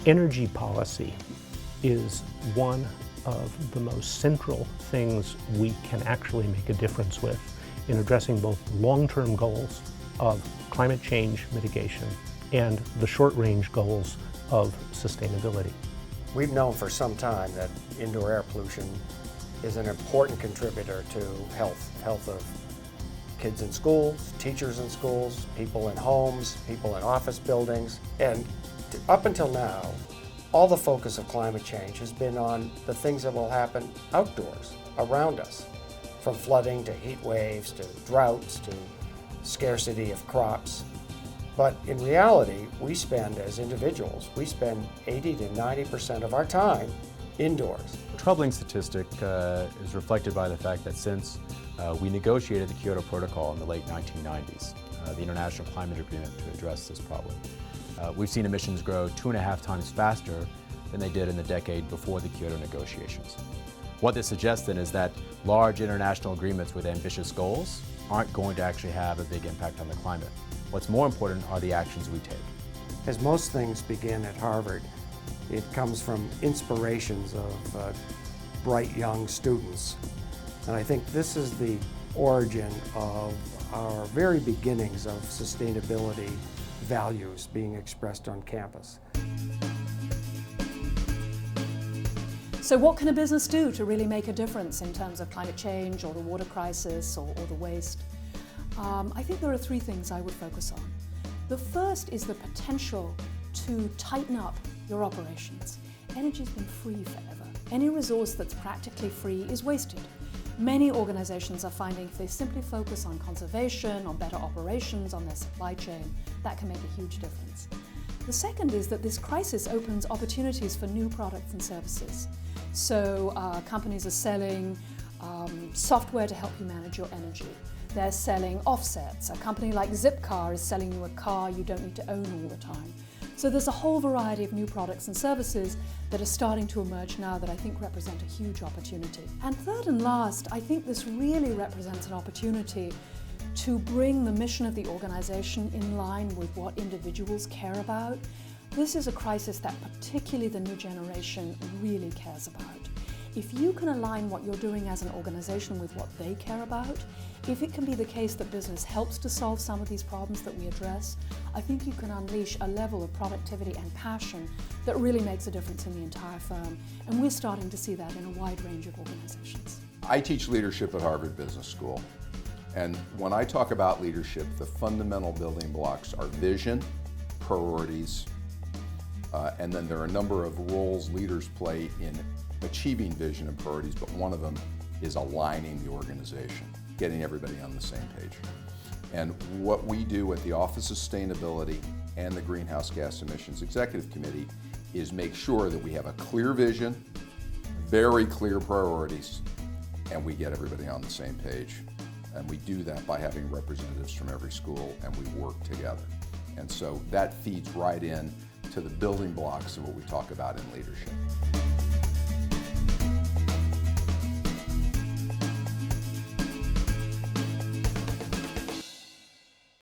Energy policy is one of the most central things we can actually make a difference with in addressing both long-term goals of climate change mitigation and the short-range goals of sustainability. We've known for some time that indoor air pollution is an important contributor to health of kids in schools, teachers in schools, people in homes, people in office buildings. And up until now, all the focus of climate change has been on the things that will happen outdoors, around us, from flooding to heat waves to droughts to scarcity of crops. But in reality, we spend, as individuals, we spend 80 to 90% of our time indoors. A troubling statistic is reflected by the fact that since we negotiated the Kyoto Protocol in the late 1990s, the International Climate Agreement to address this problem, we've seen emissions grow 2.5 times faster than they did in the decade before the Kyoto negotiations. What this suggests then is that large international agreements with ambitious goals aren't going to actually have a big impact on the climate. What's more important are the actions we take. As most things begin at Harvard, it comes from inspirations of bright young students. And I think this is the origin of our very beginnings of sustainability values being expressed on campus. So what can a business do to really make a difference in terms of climate change or the water crisis or the waste? I think there are 3 things I would focus on. The first is the potential to tighten up your operations. Energy's been free forever. Any resource that's practically free is wasted. Many organizations are finding if they simply focus on conservation, on better operations, on their supply chain, that can make a huge difference. The second is that this crisis opens opportunities for new products and services. So companies are selling software to help you manage your energy. They're selling offsets. A company like Zipcar is selling you a car you don't need to own all the time. So there's a whole variety of new products and services that are starting to emerge now that I think represent a huge opportunity. And third and last, I think this really represents an opportunity to bring the mission of the organization in line with what individuals care about. This is a crisis that particularly the new generation really cares about. If you can align what you're doing as an organization with what they care about, if it can be the case that business helps to solve some of these problems that we address, I think you can unleash a level of productivity and passion that really makes a difference in the entire firm. And we're starting to see that in a wide range of organizations. I teach leadership at Harvard Business School. And when I talk about leadership, the fundamental building blocks are vision, priorities, and then there are a number of roles leaders play in achieving vision and priorities, but one of them is aligning the organization, getting everybody on the same page. And what we do at the Office of Sustainability and the Greenhouse Gas Emissions Executive Committee is make sure that we have a clear vision, very clear priorities, and we get everybody on the same page. And we do that by having representatives from every school, and we work together. And so that feeds right in to the building blocks of what we talk about in leadership.